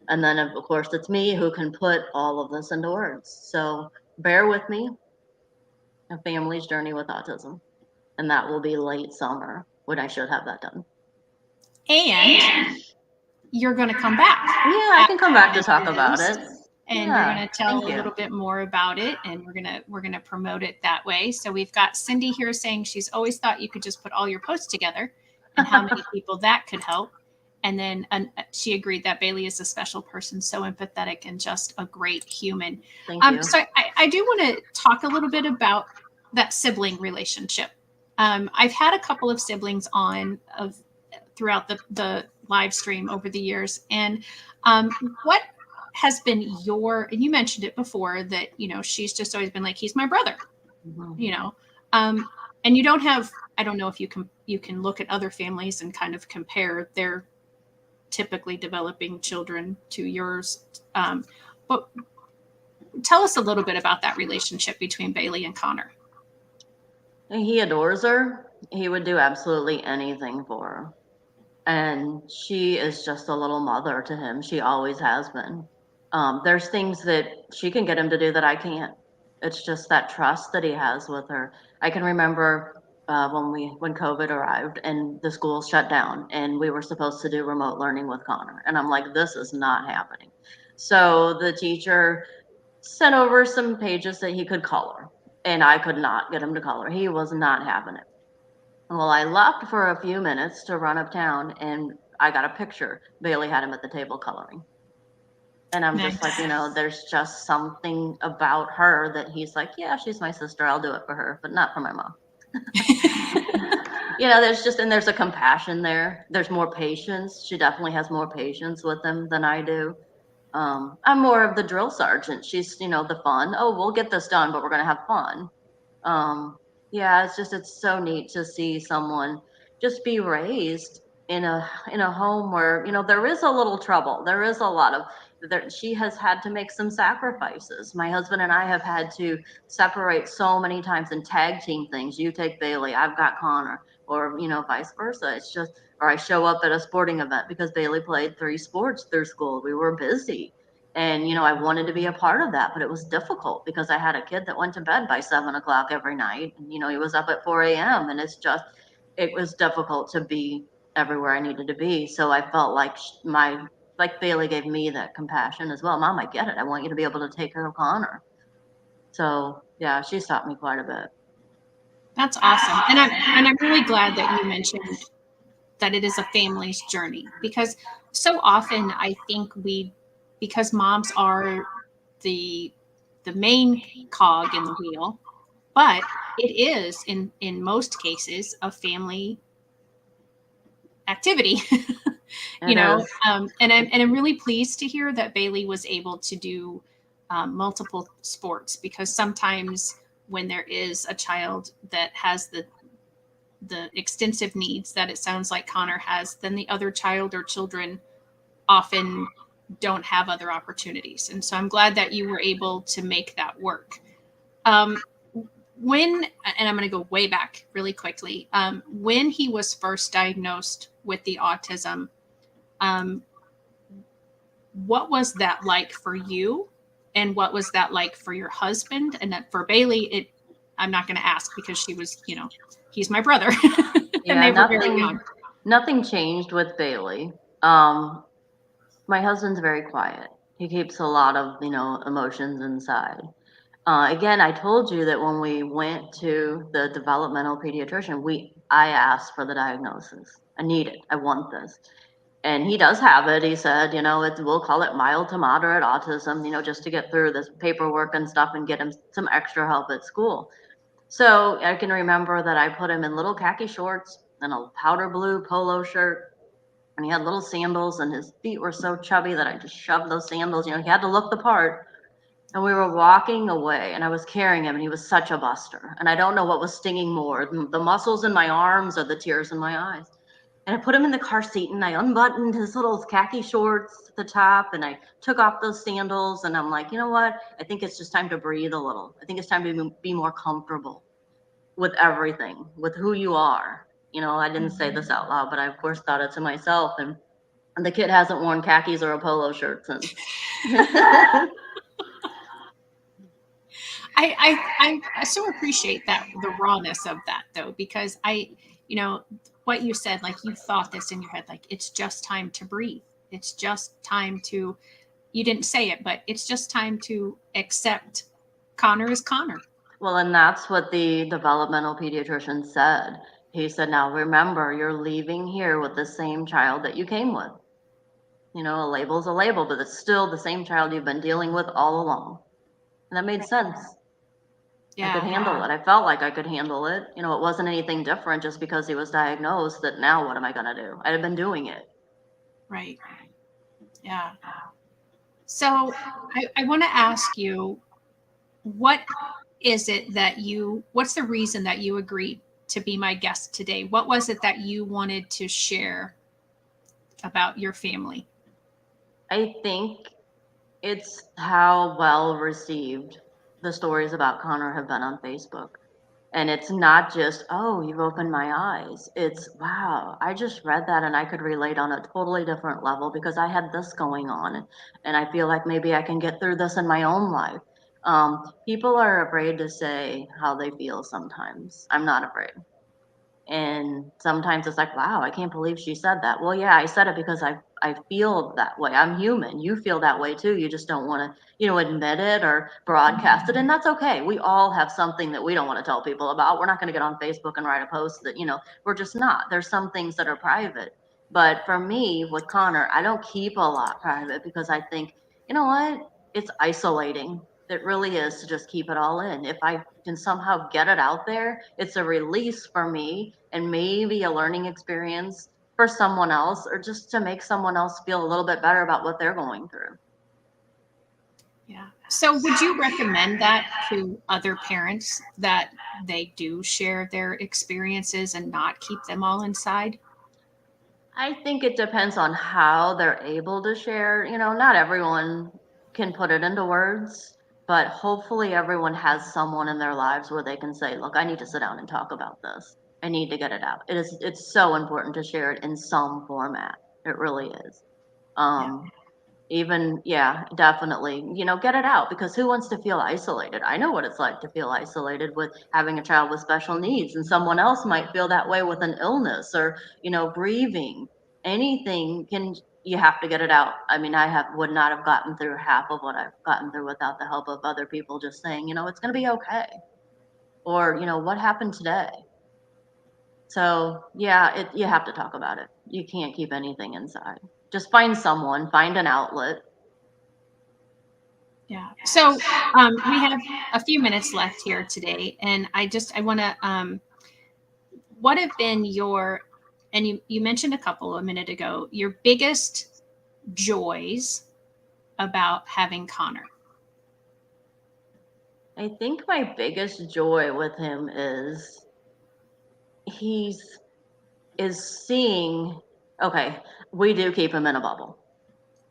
And then, of course, it's me who can put all of this into words. So bear with me, a family's journey with autism. And that will be late summer when I should have that done. And you're going to come back. Yeah, I can come back to talk about it. And you're going to tell a little bit more about it, and we're going to promote it that way. So we've got Cindy here saying she's always thought you could just put all your posts together, and how many people that could help. And then she agreed that Bailey is a special person, so empathetic and just a great human. Thank you. So I do want to talk a little bit about that sibling relationship. I've had a couple of siblings on throughout the live stream over the years, and what has been and you mentioned it before, that she's just always been like, he's my brother. And you don't have, I don't know if you can look at other families and kind of compare their typically developing children to yours. But tell us a little bit about that relationship between Bailey and Connor. He adores her. He would do absolutely anything for her. And she is just a little mother to him. She always has been. There's things that she can get him to do that I can't. It's just that trust that he has with her. I can remember when COVID arrived and the school shut down and we were supposed to do remote learning with Connor, and I'm like, this is not happening. So the teacher sent over some pages that he could color, and I could not get him to color. He was not having it. Well, I left for a few minutes to run uptown and I got a picture. Bailey had him at the table coloring. And I'm just like, Nice. there's just something about her that he's like, yeah, she's my sister. I'll do it for her, but not for my mom. There's a compassion there. There's more patience. She definitely has more patience with him than I do. I'm more of the drill sergeant. She's, the fun. Oh, we'll get this done, but we're going to have fun. Um, yeah, it's so neat to see someone just be raised in a home where, there is a little trouble. There is a lot of there she has had to make some sacrifices. My husband and I have had to separate so many times and tag team things. You take Bailey, I've got Connor, or vice versa. It's just or I show up at a sporting event because Bailey played 3 sports through school. We were busy. And, I wanted to be a part of that, but it was difficult because I had a kid that went to bed by 7 o'clock every night. And, he was up at 4 a.m. And it was difficult to be everywhere I needed to be. So I felt like Bailey gave me that compassion as well. Mom, I get it. I want you to be able to take care of Connor. So yeah, she's taught me quite a bit. That's awesome. And I'm really glad that you mentioned that it is a family's journey, because so often I think because moms are the the main cog in the wheel, but it is in most cases a family activity. It is. And I'm really pleased to hear that Bailey was able to do multiple sports, because sometimes when there is a child that has the extensive needs that it sounds like Connor has, then the other child or children often don't have other opportunities. And so I'm glad that you were able to make that work. Um, and I'm going to go way back really quickly. When he was first diagnosed with the autism, um, what was that like for you? And what was that like for your husband? And that for Bailey, I'm not going to ask because she was, he's my brother and Yeah, they were very young. nothing changed with Bailey. My husband's very quiet. He keeps a lot of, emotions inside. Again, I told you that when we went to the developmental pediatrician, I asked for the diagnosis. I need it. I want this. And he does have it. He said, we'll call it mild to moderate autism, just to get through this paperwork and stuff and get him some extra help at school. So I can remember that I put him in little khaki shorts and a powder blue polo shirt. And he had little sandals, and his feet were so chubby that I just shoved those sandals. He had to look the part. And we were walking away, and I was carrying him, and he was such a buster. And I don't know what was stinging more, the muscles in my arms or the tears in my eyes. And I put him in the car seat, and I unbuttoned his little khaki shorts at the top, and I took off those sandals, and I'm like, you know what? I think it's just time to breathe a little. I think it's time to be more comfortable with everything, with who you are. I didn't say this out loud, but I, of course, thought it to myself. And the kid hasn't worn khakis or a polo shirt since. I so appreciate that, the rawness of that, though, because what you said, like you thought this in your head, like it's just time to breathe. It's just time to, you didn't say it, but it's just time to accept Connor is Connor. Well, and that's what the developmental pediatrician said. He said, now remember, you're leaving here with the same child that you came with. A label's a label, but it's still the same child you've been dealing with all along. And that made sense. I could Yeah, handle it. I felt like I could handle it. It wasn't anything different just because he was diagnosed that now what am I going to do? I had been doing it. right. Yeah. So I want to ask you, what is it that what's the reason that you agreed to be my guest today? What was it that you wanted to share about your family? I think it's how well received the stories about Connor have been on Facebook. And it's not just, oh, you've opened my eyes. It's, wow, I just read that and I could relate on a totally different level because I had this going on. And I feel like maybe I can get through this in my own life. People are afraid to say how they feel sometimes. I'm not afraid. And sometimes it's like, wow, I can't believe she said that. Well, yeah, I said it because I feel that way. I'm human. You feel that way too. You just don't want to, admit it or broadcast it. And that's okay. We all have something that we don't want to tell people about. We're not going to get on Facebook and write a post that, we're just not. There's some things that are private. But for me, with Connor, I don't keep a lot private because I think, you know what? It's isolating. It really is to just keep it all in. If I can somehow get it out there, it's a release for me and maybe a learning experience for someone else or just to make someone else feel a little bit better about what they're going through. Yeah. So would you recommend that to other parents that they do share their experiences and not keep them all inside? I think it depends on how they're able to share. Not everyone can put it into words, but hopefully everyone has someone in their lives where they can say, "Look, I need to sit down and talk about this. I need to get it out." It's so important to share it in some format. It really is. Yeah. Um, Even, yeah, definitely, get it out because who wants to feel isolated? I know what it's like to feel isolated with having a child with special needs, and someone else might feel that way with an illness or, grieving. Anything can, you have to get it out. I mean, would not have gotten through half of what I've gotten through without the help of other people just saying, it's going to be okay. Or, what happened today? So, yeah, you have to talk about it. You can't keep anything inside. Just find someone, find an outlet. Yeah. So we have a few minutes left here today, and I want to, what have been and you mentioned a couple a minute ago, your biggest joys about having Connor? I think my biggest joy with him he's is seeing, okay, we do keep him in a bubble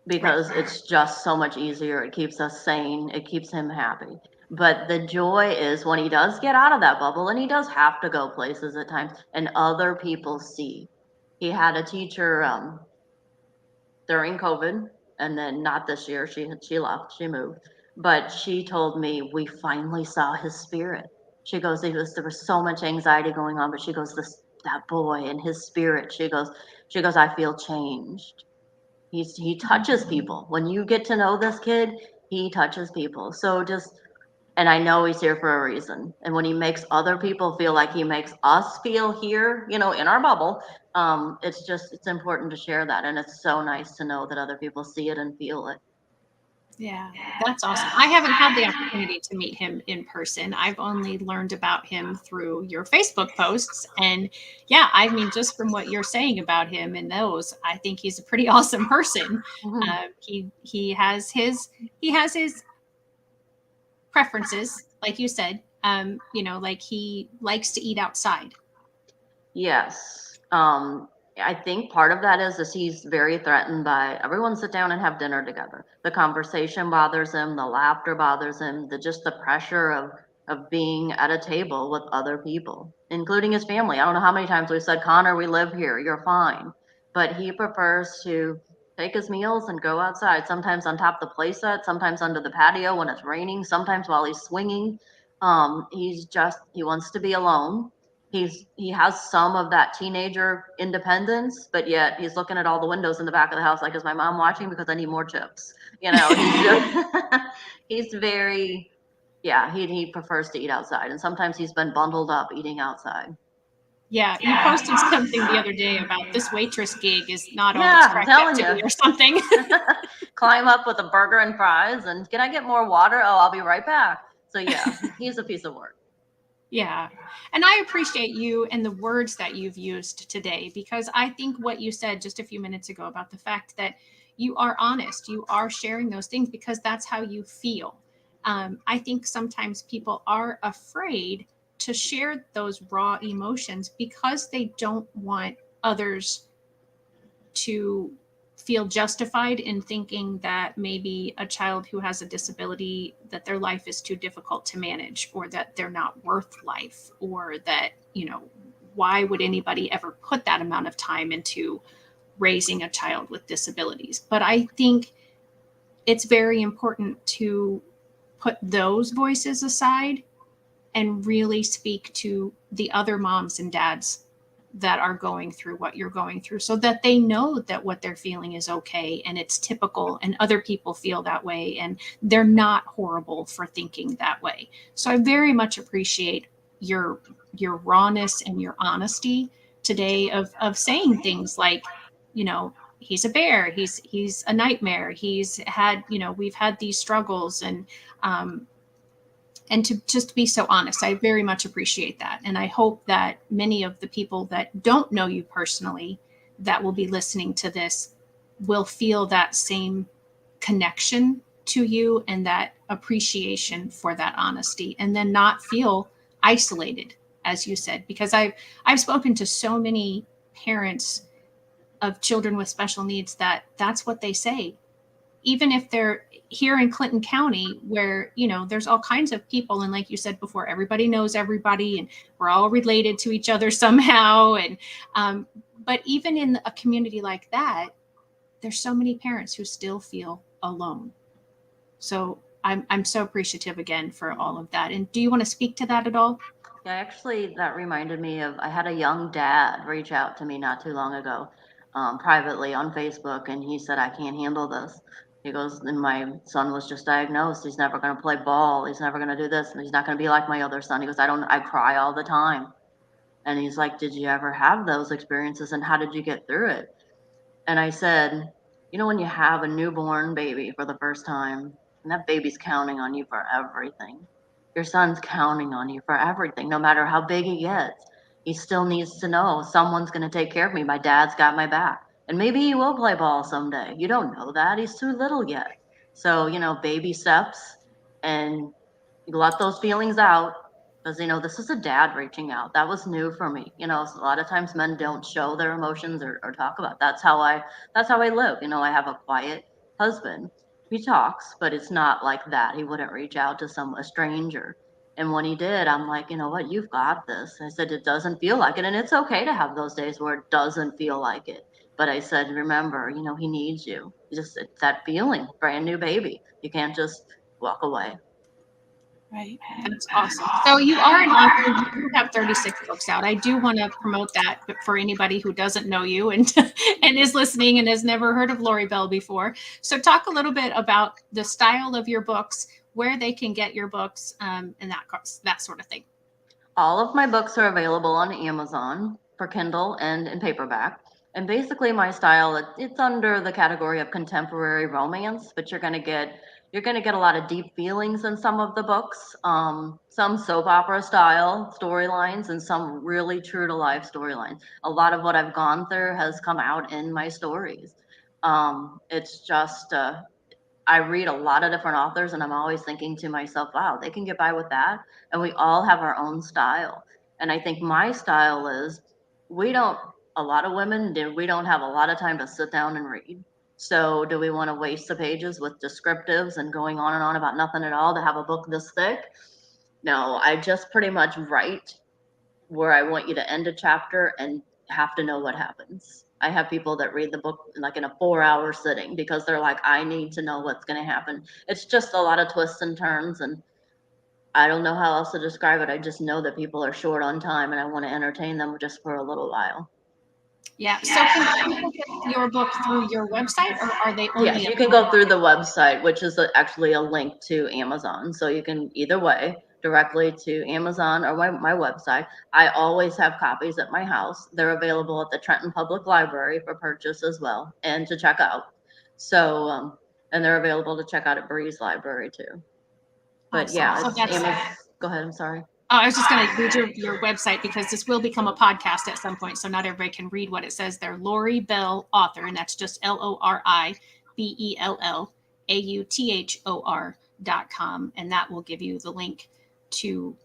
Right. because it's just so much easier. It keeps us sane. It keeps him happy. But the joy is when he does get out of that bubble and he does have to go places at times and other people see. He had a teacher during COVID, and then not this year. She left, she moved, but she told me we finally saw his spirit. She goes, there was so much anxiety going on, but she goes, this that boy and his spirit. She goes, I feel changed. He touches people. When you get to know this kid, he touches people. So just and I know he's here for a reason. And when he makes other people feel like he makes us feel here, in our bubble, it's important to share that. And it's so nice to know that other people see it and feel it. Yeah, that's awesome. I haven't had the opportunity to meet him in person. I've only learned about him through your Facebook posts. And yeah, I mean, just from what you're saying about him and those, I think he's a pretty awesome person. Mhm. He has his preferences, like you said. Like he likes to eat outside. Yes. I think part of that is he's very threatened by everyone sit down and have dinner together. The conversation bothers him, the laughter bothers him, the pressure of being at a table with other people, including his family. I don't know how many times we've said, Connor, we live here, you're fine. But he prefers to take his meals and go outside, sometimes on top of the playset, sometimes under the patio when it's raining, sometimes while he's swinging. He wants to be alone. He has some of that teenager independence, but yet he's looking at all the windows in the back of the house like, is my mom watching because I need more chips? He's just he's very, yeah, he prefers to eat outside, and sometimes he's been bundled up eating outside. Yeah, you posted something the other day about this waitress gig is not all it's Yeah, I'm cracked up telling to you. be or something. Climb up with a burger and fries and can I get more water? Oh, I'll be right back. So yeah, he's a piece of work. Yeah. And I appreciate you and the words that you've used today because I think what you said just a few minutes ago about the fact that you are honest, you are sharing those things because that's how you feel. I think sometimes people are afraid to share those raw emotions because they don't want others to feel justified in thinking that maybe a child who has a disability, that their life is too difficult to manage, or that they're not worth life, or that, why would anybody ever put that amount of time into raising a child with disabilities? But I think it's very important to put those voices aside and really speak to the other moms and dads that are going through what you're going through, so that they know that what they're feeling is okay and it's typical, and other people feel that way and they're not horrible for thinking that way. So I very much appreciate your rawness and your honesty today of saying things like, he's a bear, he's a nightmare, he's had, we've had these struggles, um, and to just be so honest. I very much appreciate that. And I hope that many of the people that don't know you personally that will be listening to this will feel that same connection to you and that appreciation for that honesty, and then not feel isolated, as you said, because I've spoken to so many parents of children with special needs that's what they say, even if they're here in Clinton County, where, there's all kinds of people. And like you said before, everybody knows everybody and we're all related to each other somehow. And, but even in a community like that, there's so many parents who still feel alone. So I'm so appreciative again for all of that. And do you want to speak to that at all? Yeah, actually, that reminded me of I had a young dad reach out to me not too long ago, privately on Facebook, and he said, "I can't handle this." He goes, "And my son was just diagnosed. He's never going to play ball. He's never going to do this, and he's not going to be like my other son." He goes, I cry all the time." And he's like, "Did you ever have those experiences, and how did you get through it?" And I said, when you have a newborn baby for the first time, and that baby's counting on you for everything. Your son's counting on you for everything, no matter how big he gets. He still needs to know someone's going to take care of me. My dad's got my back. And maybe he will play ball someday. You don't know that. He's too little yet. So, baby steps, and you let those feelings out, because this is a dad reaching out. That was new for me. A lot of times men don't show their emotions, or talk about. That's how I live. I have a quiet husband. He talks, but it's not like that. He wouldn't reach out to a stranger. And when he did, I'm like, "You know what, you've got this." I said, "It doesn't feel like it, and it's okay to have those days where it doesn't feel like it." But I said, "Remember, he needs you. It's that feeling, brand new baby. You can't just walk away." Right. That's awesome. So you are an author. You do have 36 books out. I do want to promote that for anybody who doesn't know you and and is listening and has never heard of Lori Bell before. So talk a little bit about the style of your books, where they can get your books, and that sort of thing. All of my books are available on Amazon for Kindle and in paperback. And basically, my style, it's under the category of contemporary romance, but you're gonna get a lot of deep feelings in some of the books. Some soap opera style storylines, and some really true to life storylines. A lot of what I've gone through has come out in my stories. It's just I read a lot of different authors, and I'm always thinking to myself, wow, they can get by with that. And we all have our own style. And I think my style is, we don't, a lot of women do, we don't have a lot of time to sit down and read. So do we want to waste the pages with descriptives and going on and on about nothing at all to have a book this thick? No, I just pretty much write where I want you to end a chapter and have to know what happens. I have people that read the book like in a 4-hour sitting, because they're like, "I need to know what's going to happen." It's just a lot of twists and turns, and I don't know how else to describe it. I just know that people are short on time, and I want to entertain them just for a little while. Yeah. So can people get your book through your website, or are they only Yes, you can go available? through the website, which is actually a link to Amazon. So you can either way, directly to Amazon or my website. I always have copies at my house. They're available at the Trenton Public Library for purchase as well, and to check out. So, and they're available to check out at Breeze Library too. But Awesome. yeah, So it's that's Amazon. Go ahead. I'm sorry. I was just going to read your website, because this will become a podcast at some point. So not everybody can read what it says there. Lori Bell author, and that's just LORIBELLAUTHOR and that will give you the link to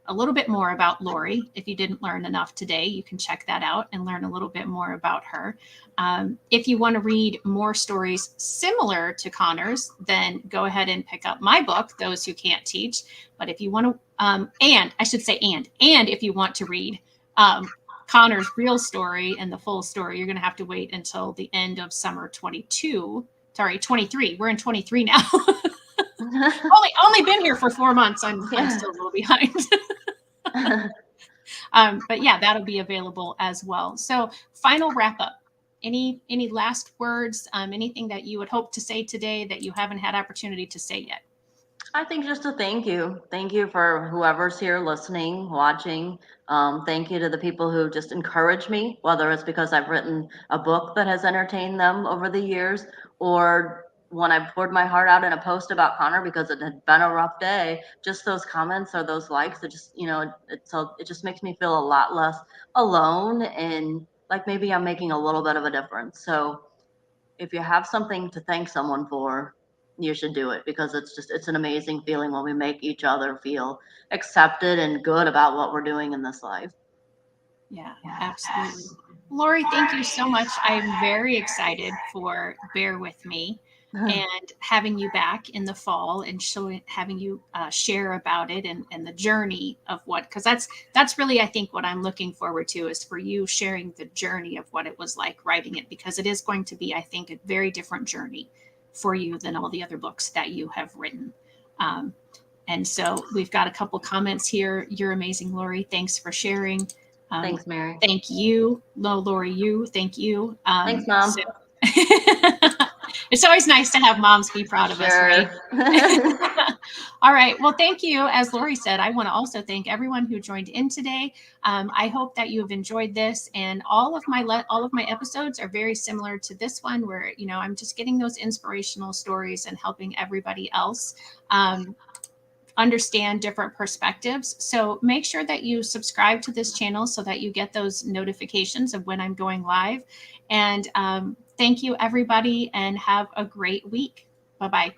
a little bit more about Lori. If you didn't learn enough today, you can check that out and learn a little bit more about her. If you want to read more stories similar to Connor's, then go ahead and pick up my book, Those Who Can't Teach. But if you want to, and I should say, and if you want to read Connor's real story and the full story, you're going to have to wait until the end of summer 23. We're in 23 now. only been here for 4 months. I'm still a little behind. But yeah, that'll be available as well. So final wrap up. Any last words? Anything that you would hope to say today that you haven't had opportunity to say yet? I think just a thank you. Thank you for whoever's here listening, watching. Thank you to the people who just encourage me, whether it's because I've written a book that has entertained them over the years, or when I poured my heart out in a post about Connor because it had been a rough day. Just those comments or those likes, it just, it just makes me feel a lot less alone, and like maybe I'm making a little bit of a difference. So if you have something to thank someone for, you should do it, because it's an amazing feeling when we make each other feel accepted and good about what we're doing in this life. Yeah, absolutely. Lori, thank you so much. I'm very excited for Bear With Me and having you back in the fall and having you share about it and the journey of what, because that's really, I think, what I'm looking forward to, is for you sharing the journey of what it was like writing it, because it is going to be, I think, a very different journey for you than all the other books that you have written. And so we've got a couple comments here. You're amazing, Lori. Thanks for sharing. Thanks, Mary. Thank you. No, Lori, you. Thank you. Thanks, Mom. So it's always nice to have moms be proud of us, right? All right. Well, thank you. As Lori said, I want to also thank everyone who joined in today. I hope that you have enjoyed this, and all of my episodes are very similar to this one, where I'm just getting those inspirational stories and helping everybody else understand different perspectives. So make sure that you subscribe to this channel so that you get those notifications of when I'm going live. And thank you, everybody, and have a great week. Bye-bye.